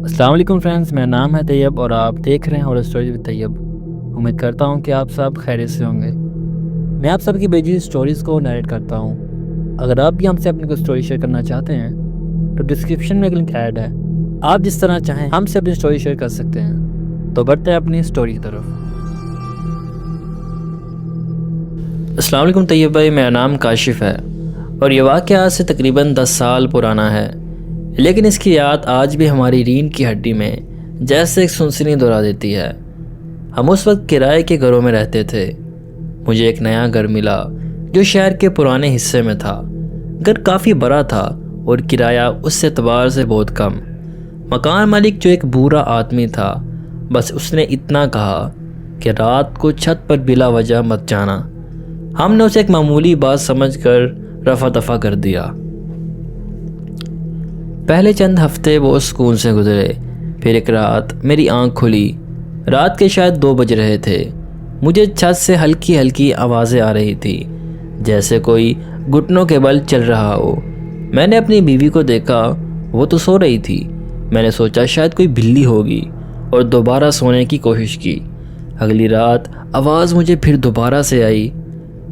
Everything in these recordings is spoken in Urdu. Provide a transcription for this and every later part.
السلام علیکم فرینڈز، میرا نام ہے طیب اور آپ دیکھ رہے ہیں اور اسٹوری ود طیب۔ امید کرتا ہوں کہ آپ سب خیریت سے ہوں گے۔ میں آپ سب کی بھیجی اسٹوریز کو نیریٹ کرتا ہوں۔ اگر آپ بھی ہم سے اپنی کوئی اسٹوری شیئر کرنا چاہتے ہیں تو ڈسکرپشن میں ایک لنک ایڈ ہے، آپ جس طرح چاہیں ہم سے اپنی اسٹوری شیئر کر سکتے ہیں۔ تو بڑھتے ہیں اپنی اسٹوری کی طرف۔ السلام علیکم طیب بھائی، میرا نام کاشف ہے اور یہ واقعہ آج سے تقریباً 10 سال پرانا ہے، لیکن اس کی یاد آج بھی ہماری رین کی ہڈی میں جیسے ایک سنسنی دہرا دیتی ہے۔ ہم اس وقت کرائے کے گھروں میں رہتے تھے۔ مجھے ایک نیا گھر ملا جو شہر کے پرانے حصے میں تھا۔ گھر کافی بڑا تھا اور کرایہ اس اعتبار سے بہت کم۔ مکان مالک جو ایک بوڑھا آدمی تھا، بس اس نے اتنا کہا کہ رات کو چھت پر بلا وجہ مت جانا۔ ہم نے اسے ایک معمولی بات سمجھ کر رفع دفع کر دیا۔ پہلے چند ہفتے وہ سکون سے گزرے، پھر ایک رات میری آنکھ کھلی۔ رات کے شاید 2 بج رہے تھے۔ مجھے چھت سے ہلکی ہلکی آوازیں آ رہی تھی، جیسے کوئی گھٹنوں کے بل چل رہا ہو۔ میں نے اپنی بیوی کو دیکھا، وہ تو سو رہی تھی۔ میں نے سوچا شاید کوئی بلی ہوگی اور دوبارہ سونے کی کوشش کی۔ اگلی رات آواز مجھے پھر دوبارہ سے آئی۔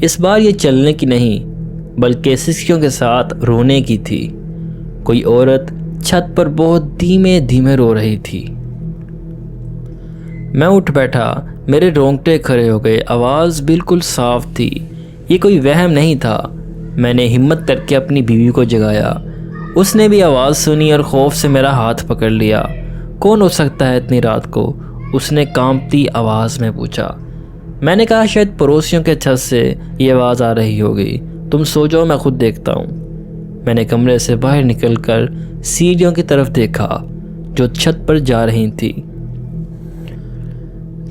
اس بار یہ چلنے کی نہیں بلکہ سسکیوں کے ساتھ رونے کی تھی۔ کوئی عورت چھت پر بہت دھیمے دھیمے رو رہی تھی۔ میں اٹھ بیٹھا، میرے رونگٹے کھڑے ہو گئے۔ آواز بالکل صاف تھی، یہ کوئی وہم نہیں تھا۔ میں نے ہمت کر کے اپنی بیوی کو جگایا۔ اس نے بھی آواز سنی اور خوف سے میرا ہاتھ پکڑ لیا۔ کون ہو سکتا ہے اتنی رات کو؟ اس نے کانپتی آواز میں پوچھا۔ میں نے کہا شاید پڑوسیوں کے چھت سے یہ آواز آ رہی ہوگی، تم سو جاؤ، میں خود دیکھتا ہوں۔ میں نے کمرے سے باہر نکل کر سیڑھیوں کی طرف دیکھا جو چھت پر جا رہی تھی۔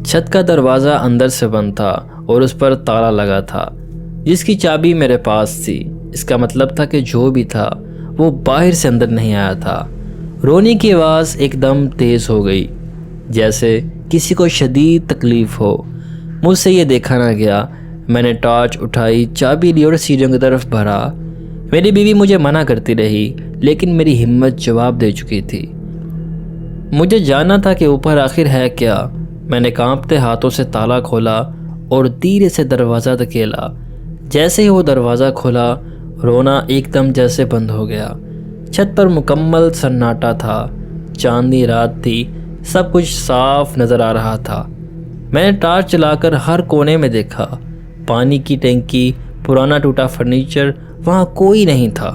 چھت کا دروازہ اندر سے بند تھا اور اس پر تالا لگا تھا، جس کی چابی میرے پاس تھی۔ اس کا مطلب تھا کہ جو بھی تھا وہ باہر سے اندر نہیں آیا تھا۔ رونے کی آواز ایک دم تیز ہو گئی، جیسے کسی کو شدید تکلیف ہو۔ مجھ سے یہ دیکھا نہ گیا۔ میں نے ٹارچ اٹھائی، چابی لی اور سیڑھیوں کی طرف بڑھا۔ میری بیوی مجھے منع کرتی رہی، لیکن میری ہمت جواب دے چکی تھی۔ مجھے جاننا تھا کہ اوپر آخر ہے کیا۔ میں نے کانپتے ہاتھوں سے تالا کھولا اور دھیرے سے دروازہ دھکیلا۔ جیسے ہی وہ دروازہ کھلا، رونا ایک دم جیسے بند ہو گیا۔ چھت پر مکمل سناٹا تھا، چاندنی رات تھی، سب کچھ صاف نظر آ رہا تھا۔ میں نے ٹارچ چلا کر ہر کونے میں دیکھا، پانی کی ٹینکی، پرانا ٹوٹا فرنیچر، وہاں کوئی نہیں تھا۔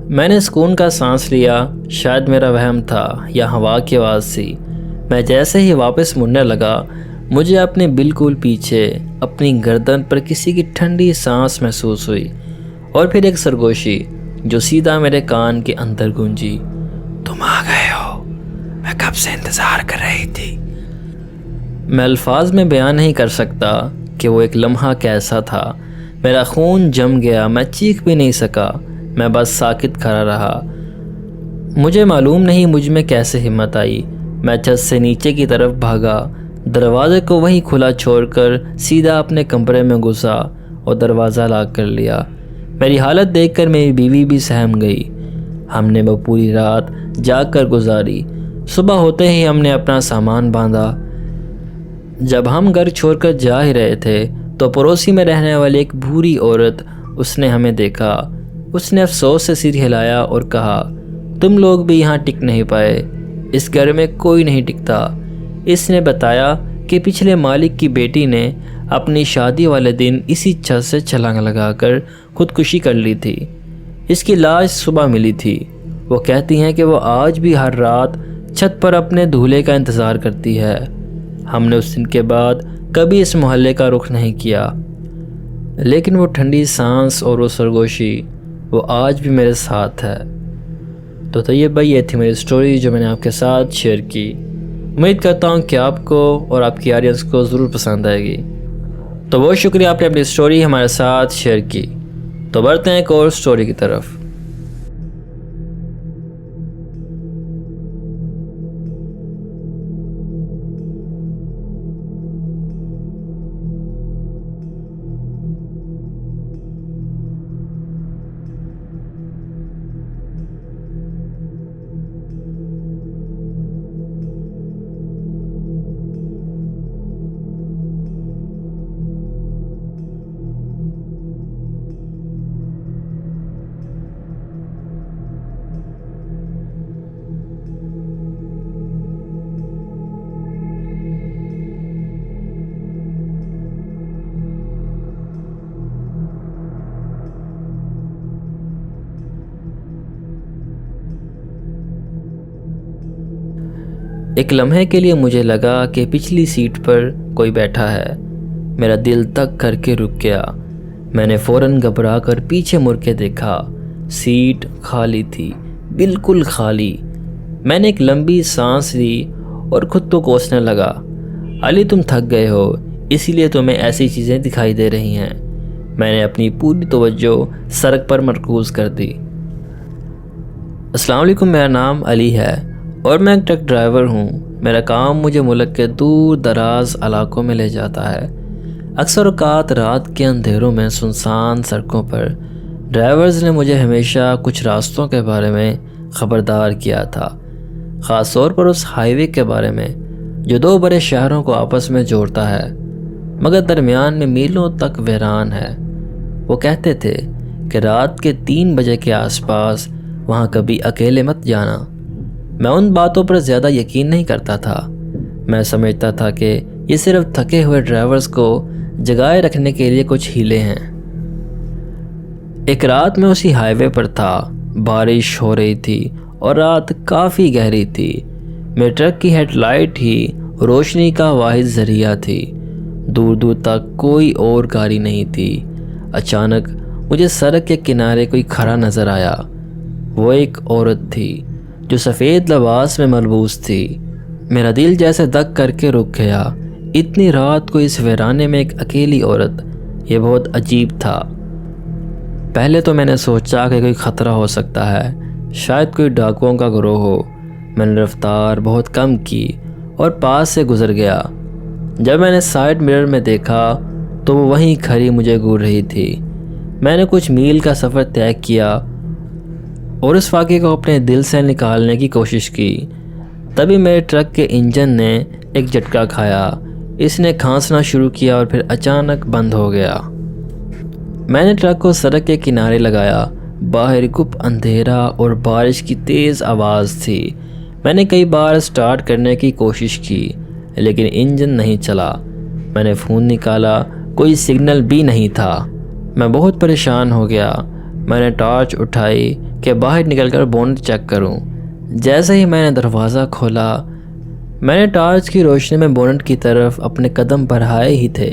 میں نے سکون کا سانس لیا، شاید میرا وہم تھا یا ہوا کی آواز تھی۔ میں جیسے ہی واپس مڑنے لگا، مجھے اپنے بالکل پیچھے اپنی گردن پر کسی کی ٹھنڈی سانس محسوس ہوئی، اور پھر ایک سرگوشی جو سیدھا میرے کان کے اندر گونجی، تم آ گئے ہو، میں کب سے انتظار کر رہی تھی۔ میں الفاظ میں بیان نہیں کر سکتا کہ وہ ایک لمحہ کیسا تھا۔ میرا خون جم گیا، میں چیخ بھی نہیں سکا، میں بس ساکت کھڑا رہا۔ مجھے معلوم نہیں مجھ میں کیسے ہمت آئی۔ میں چھت سے نیچے کی طرف بھاگا، دروازے کو وہیں کھلا چھوڑ کر سیدھا اپنے کمرے میں گھسا اور دروازہ لاک کر لیا۔ میری حالت دیکھ کر میری بیوی بھی سہم گئی۔ ہم نے وہ پوری رات جاگ کر گزاری۔ صبح ہوتے ہی ہم نے اپنا سامان باندھا۔ جب ہم گھر چھوڑ کر جا ہی رہے تھے تو پڑوسی میں رہنے والی ایک بوڑھی عورت، اس نے ہمیں دیکھا۔ اس نے افسوس سے سر ہلایا اور کہا، تم لوگ بھی یہاں ٹک نہیں پائے، اس گھر میں کوئی نہیں ٹکتا۔ اس نے بتایا کہ پچھلے مالک کی بیٹی نے اپنی شادی والے دن اسی چھت سے چھلانگ لگا کر خودکشی کر لی تھی۔ اس کی لاش صبح ملی تھی۔ وہ کہتی ہیں کہ وہ آج بھی ہر رات چھت پر اپنے دولہے کا انتظار کرتی ہے۔ ہم نے اس دن کے بعد کبھی اس محلے کا رخ نہیں کیا، لیکن وہ ٹھنڈی سانس اور وہ سرگوشی، وہ آج بھی میرے ساتھ ہے۔ تو طیب بھائی، یہ تھی میری سٹوری جو میں نے آپ کے ساتھ شیئر کی۔ امید کرتا ہوں کہ آپ کو اور آپ کی آڈینس کو ضرور پسند آئے گی۔ تو بہت شکریہ، آپ نے اپنی سٹوری ہمارے ساتھ شیئر کی۔ تو بڑھتے ہیں ایک اور سٹوری کی طرف۔ ایک لمحے کے لیے مجھے لگا کہ پچھلی سیٹ پر کوئی بیٹھا ہے۔ میرا دل تک کر کے رک گیا۔ میں نے فوراً گھبرا کر پیچھے مڑ کے دیکھا۔ سیٹ خالی تھی، بالکل خالی۔ میں نے ایک لمبی سانس لی اور خود کو کوسنے لگا۔ علی، تم تھک گئے ہو، اسی لیے تمہیں ایسی چیزیں دکھائی دے رہی ہیں۔ میں نے اپنی پوری توجہ سڑک پر مرکوز کر دی۔ السلام علیکم، میرا نام علی ہے اور میں ایک ٹرک ڈرائیور ہوں۔ میرا کام مجھے ملک کے دور دراز علاقوں میں لے جاتا ہے۔ اکثر اوقات رات کے اندھیروں میں سنسان سڑکوں پر ڈرائیورز نے مجھے ہمیشہ کچھ راستوں کے بارے میں خبردار کیا تھا، خاص طور پر اس ہائی وے کے بارے میں جو دو بڑے شہروں کو آپس میں جوڑتا ہے مگر درمیان میں میلوں تک ویران ہے۔ وہ کہتے تھے کہ رات کے 3 بجے کے آس پاس وہاں کبھی اکیلے مت جانا۔ میں ان باتوں پر زیادہ یقین نہیں کرتا تھا۔ میں سمجھتا تھا کہ یہ صرف تھکے ہوئے ڈرائیورز کو جگائے رکھنے کے لیے کچھ ہیلے ہیں۔ ایک رات میں اسی ہائی وے پر تھا۔ بارش ہو رہی تھی اور رات کافی گہری تھی۔ میرے ٹرک کی ہیڈ لائٹ ہی روشنی کا واحد ذریعہ تھی۔ دور دور تک کوئی اور گاڑی نہیں تھی۔ اچانک مجھے سڑک کے کنارے کوئی کھڑا نظر آیا۔ وہ ایک عورت تھی جو سفید لباس میں ملبوس تھی۔ میرا دل جیسے دھک کر کے رک گیا۔ اتنی رات کو اس ویرانے میں ایک اکیلی عورت، یہ بہت عجیب تھا۔ پہلے تو میں نے سوچا کہ کوئی خطرہ ہو سکتا ہے، شاید کوئی ڈاکوؤں کا گروہ ہو۔ میں نے رفتار بہت کم کی اور پاس سے گزر گیا۔ جب میں نے سائیڈ مرر میں دیکھا تو وہ وہیں کھڑی مجھے گھور رہی تھی۔ میں نے کچھ میل کا سفر طے کیا اور اس واقعے کو اپنے دل سے نکالنے کی کوشش کی۔ تبھی میرے ٹرک کے انجن نے ایک جھٹکا کھایا۔ اس نے کھانسنا شروع کیا اور پھر اچانک بند ہو گیا۔ میں نے ٹرک کو سڑک کے کنارے لگایا۔ باہر گپ اندھیرا اور بارش کی تیز آواز تھی۔ میں نے کئی بار سٹارٹ کرنے کی کوشش کی لیکن انجن نہیں چلا۔ میں نے فون نکالا، کوئی سگنل بھی نہیں تھا۔ میں بہت پریشان ہو گیا۔ میں نے ٹارچ اٹھائی کہ باہر نکل کر بونٹ چیک کروں۔ جیسے ہی میں نے دروازہ کھولا، میں نے ٹارچ کی روشنی میں بونٹ کی طرف اپنے قدم بڑھائے ہی تھے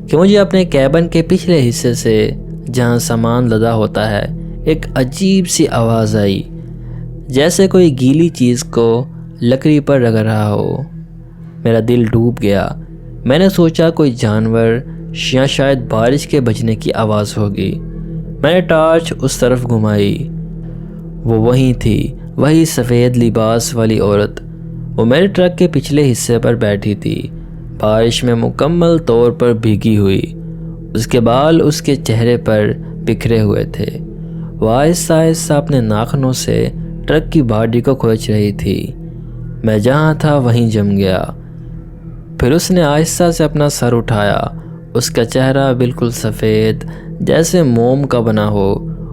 کہ مجھے اپنے کیبن کے پچھلے حصے سے، جہاں سامان لدا ہوتا ہے، ایک عجیب سی آواز آئی، جیسے کوئی گیلی چیز کو لکڑی پر رگڑ رہا ہو۔ میرا دل ڈوب گیا۔ میں نے سوچا کوئی جانور یا شاید بارش کے بجنے کی آواز ہوگی۔ میں نے ٹارچ اس طرف گھمائی۔ وہ وہیں تھی، وہی سفید لباس والی عورت۔ وہ میرے ٹرک کے پچھلے حصے پر بیٹھی تھی، بارش میں مکمل طور پر بھیگی ہوئی۔ اس کے بال اس کے چہرے پر بکھرے ہوئے تھے۔ وہ آہستہ آہستہ اپنے ناخنوں سے ٹرک کی باڈی کو کھرچ رہی تھی۔ میں جہاں تھا وہیں جم گیا۔ پھر اس نے آہستہ سے اپنا سر اٹھایا۔ اس کا چہرہ بالکل سفید، جیسے موم کا بنا ہو،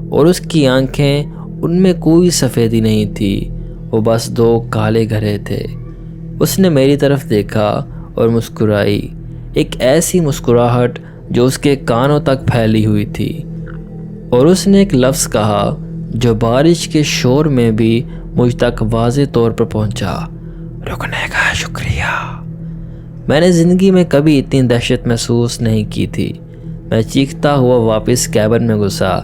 اور اس کی آنکھیں، ان میں کوئی سفیدی نہیں تھی، وہ بس 2 کالے گھرے تھے۔ اس نے میری طرف دیکھا اور مسکرائی، ایک ایسی مسکراہٹ جو اس کے کانوں تک پھیلی ہوئی تھی، اور اس نے ایک لفظ کہا جو بارش کے شور میں بھی مجھ تک واضح طور پر پہنچا، رکنے کا شکریہ۔ میں نے زندگی میں کبھی اتنی دہشت محسوس نہیں کی تھی۔ میں چیختا ہوا واپس کیبن میں گھسا،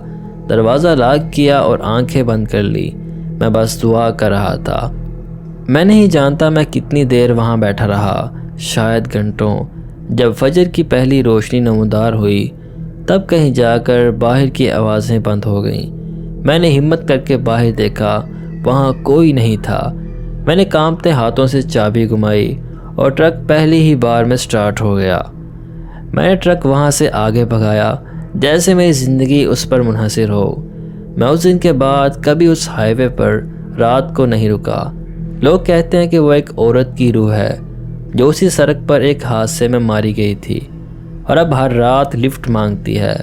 دروازہ لاک کیا اور آنکھیں بند کر لی۔ میں بس دعا کر رہا تھا۔ میں نہیں جانتا میں کتنی دیر وہاں بیٹھا رہا، شاید گھنٹوں۔ جب فجر کی پہلی روشنی نمودار ہوئی تب کہیں جا کر باہر کی آوازیں بند ہو گئیں۔ میں نے ہمت کر کے باہر دیکھا، وہاں کوئی نہیں تھا۔ میں نے کانپتے ہاتھوں سے چابی گھمائی اور ٹرک پہلی ہی بار میں سٹارٹ ہو گیا۔ میں نے ٹرک وہاں سے آگے بھگایا جیسے میری زندگی اس پر منحصر ہو۔ میں اس دن کے بعد کبھی اس ہائی وے پر رات کو نہیں رکا۔ لوگ کہتے ہیں کہ وہ ایک عورت کی روح ہے جو اسی سڑک پر ایک حادثے میں ماری گئی تھی اور اب ہر رات لفٹ مانگتی ہے،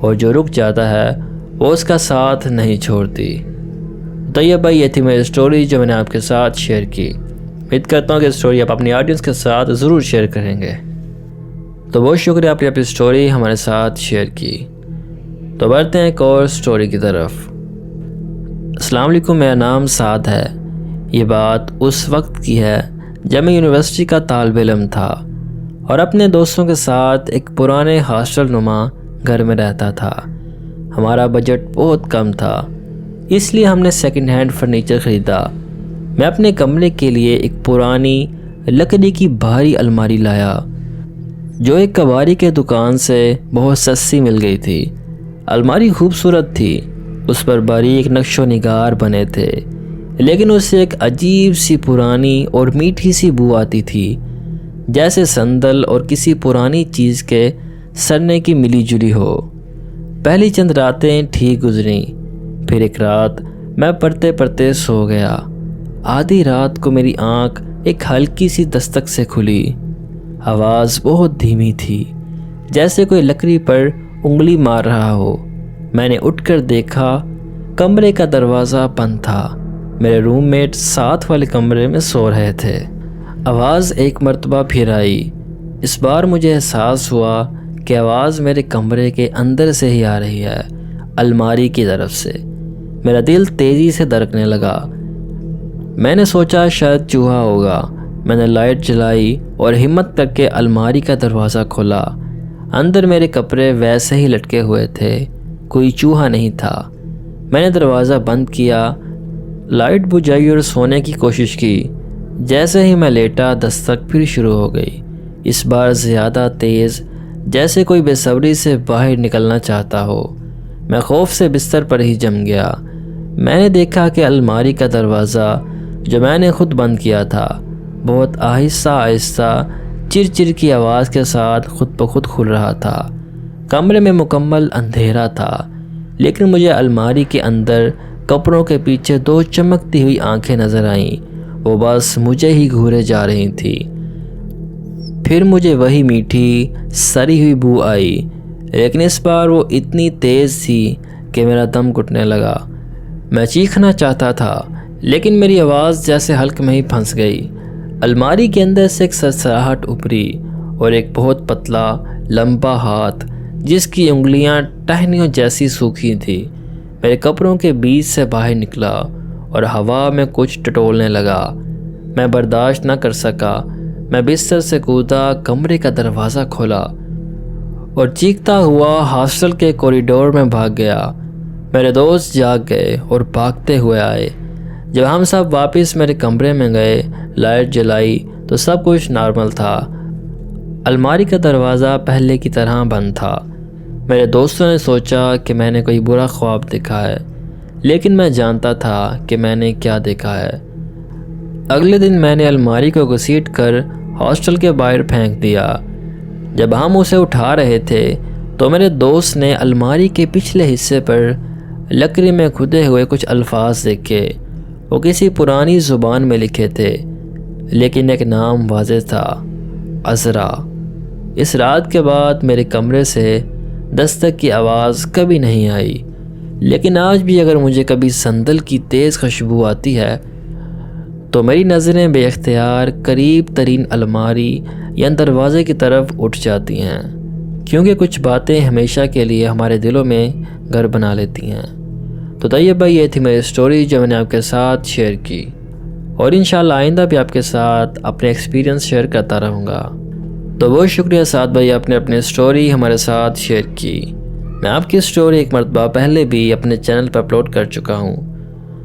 اور جو رک جاتا ہے وہ اس کا ساتھ نہیں چھوڑتی۔ تو یہ بھائی، یہ تھی میری اسٹوری جو میں نے آپ کے ساتھ شیئر کی۔ امید کرتا ہوں کہ اسٹوری آپ اپنی آڈینس کے ساتھ ضرور شیئر کریں گے۔ تو بہت شکریہ آپ نے اپنی اسٹوری ہمارے ساتھ شیئر کی۔ تو بڑھتے ہیں ایک اور اسٹوری کی طرف۔ السلام علیکم، میرا نام سعد ہے۔ یہ بات اس وقت کی ہے جب میں یونیورسٹی کا طالب علم تھا اور اپنے دوستوں کے ساتھ ایک پرانے ہاسٹل نما گھر میں رہتا تھا۔ ہمارا بجٹ بہت کم تھا، اس لیے ہم نے سیکنڈ ہینڈ فرنیچر خریدا۔ میں اپنے کمرے کے لیے ایک پرانی لکڑی کی بھاری الماری لایا جو ایک کباڑی کے دکان سے بہت سستی مل گئی تھی۔ الماری خوبصورت تھی، اس پر باریک نقش و نگار بنے تھے، لیکن اس سے ایک عجیب سی پرانی اور میٹھی سی بو آتی تھی، جیسے سندل اور کسی پرانی چیز کے سڑنے کی ملی جلی ہو۔ پہلی چند راتیں ٹھیک گزریں، پھر ایک رات میں پڑھتے پڑھتے سو گیا۔ آدھی رات کو میری آنکھ ایک ہلکی سی دستک سے کھلی۔ آواز بہت دھیمی تھی، جیسے کوئی لکڑی پر انگلی مار رہا ہو۔ میں نے اٹھ کر دیکھا، کمرے کا دروازہ بند تھا۔ میرے روم میٹ ساتھ والے کمرے میں سو رہے تھے۔ آواز ایک مرتبہ پھر آئی۔ اس بار مجھے احساس ہوا کہ آواز میرے کمرے کے اندر سے ہی آ رہی ہے، الماری کی طرف سے۔ میرا دل تیزی سے دھڑکنے لگا۔ میں نے سوچا شاید چوہا ہوگا۔ میں نے لائٹ جلائی اور ہمت کر کے الماری کا دروازہ کھولا۔ اندر میرے کپڑے ویسے ہی لٹکے ہوئے تھے، کوئی چوہا نہیں تھا۔ میں نے دروازہ بند کیا، لائٹ بجھائی اور سونے کی کوشش کی۔ جیسے ہی میں لیٹا، دستک پھر شروع ہو گئی، اس بار زیادہ تیز، جیسے کوئی بے صبری سے باہر نکلنا چاہتا ہو۔ میں خوف سے بستر پر ہی جم گیا۔ میں نے دیکھا کہ الماری کا دروازہ جو میں نے خود بند کیا تھا، بہت آہستہ آہستہ چر چر کی آواز کے ساتھ خود بخود کھل رہا تھا۔ کمرے میں مکمل اندھیرا تھا، لیکن مجھے الماری کے اندر کپڑوں کے پیچھے دو چمکتی ہوئی آنکھیں نظر آئیں، وہ بس مجھے ہی گھورے جا رہی تھیں۔ پھر مجھے وہی میٹھی سڑی ہوئی بو آئی، لیکن اس بار وہ اتنی تیز تھی کہ میرا دم گھٹنے لگا۔ میں چیخنا چاہتا تھا، لیکن میری آواز جیسے حلق میں ہی پھنس گئی۔ الماری کے اندر سے ایک سرسراہٹ ابھری اور ایک بہت پتلا لمبا ہاتھ جس کی انگلیاں ٹہنیوں جیسی سوکھی تھیں میرے کپڑوں کے بیچ سے باہر نکلا اور ہوا میں کچھ ٹٹولنے لگا۔ میں برداشت نہ کر سکا، میں بستر سے کودا، کمرے کا دروازہ کھولا اور چیختا ہوا ہاسٹل کے کوریڈور میں بھاگ گیا۔ میرے دوست جاگ گئے اور بھاگتے ہوئے آئے۔ جب ہم سب واپس میرے کمرے میں گئے، لائٹ جلائی تو سب کچھ نارمل تھا۔ الماری کا دروازہ پہلے کی طرح بند تھا۔ میرے دوستوں نے سوچا کہ میں نے کوئی برا خواب دیکھا ہے، لیکن میں جانتا تھا کہ میں نے کیا دیکھا ہے۔ اگلے دن میں نے الماری کو گھسیٹ کر ہاسٹل کے باہر پھینک دیا۔ جب ہم اسے اٹھا رہے تھے تو میرے دوست نے الماری کے پچھلے حصے پر لکڑی میں کھدے ہوئے کچھ الفاظ دیکھے۔ وہ کسی پرانی زبان میں لکھے تھے، لیکن ایک نام واضح تھا، عذرا۔ اس رات کے بعد میرے کمرے سے دستک کی آواز کبھی نہیں آئی، لیکن آج بھی اگر مجھے کبھی سندل کی تیز خوشبو آتی ہے تو میری نظریں بے اختیار قریب ترین الماری یا دروازے کی طرف اٹھ جاتی ہیں، کیونکہ کچھ باتیں ہمیشہ کے لیے ہمارے دلوں میں گھر بنا لیتی ہیں۔ تو طیب بھائی، یہ تھی میری سٹوری جو میں نے آپ کے ساتھ شیئر کی، اور انشاءاللہ آئندہ بھی آپ کے ساتھ اپنے ایکسپیرینس شیئر کرتا رہوں گا۔ تو بہت شکریہ سعد بھائی، آپ نے اپنی سٹوری ہمارے ساتھ شیئر کی۔ میں آپ کی سٹوری ایک مرتبہ پہلے بھی اپنے چینل پر اپلوڈ کر چکا ہوں،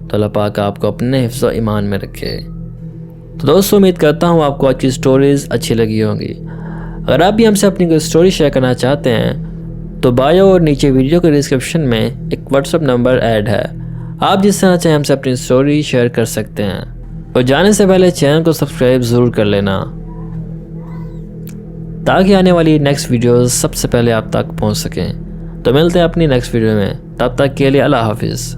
تو اللہ پاک آپ کو اپنے حفظ و ایمان میں رکھے۔ تو دوستوں، امید کرتا ہوں آپ کو آج کی سٹوریز اچھی لگی ہوں گی۔ اگر آپ بھی ہم سے اپنی کوئی سٹوری شیئر کرنا چاہتے ہیں تو بایو اور نیچے ویڈیو کے ڈسکرپشن میں ایک واٹس ایپ نمبر ایڈ ہے، آپ جس طرح چاہیں ہم سے اپنی سٹوری شیئر کر سکتے ہیں۔ اور جانے سے پہلے چینل کو سبسکرائب ضرور کر لینا تاکہ آنے والی نیکسٹ ویڈیوز سب سے پہلے آپ تک پہنچ سکیں۔ تو ملتے ہیں اپنی نیکسٹ ویڈیو میں، تب تک کے لیے اللہ حافظ۔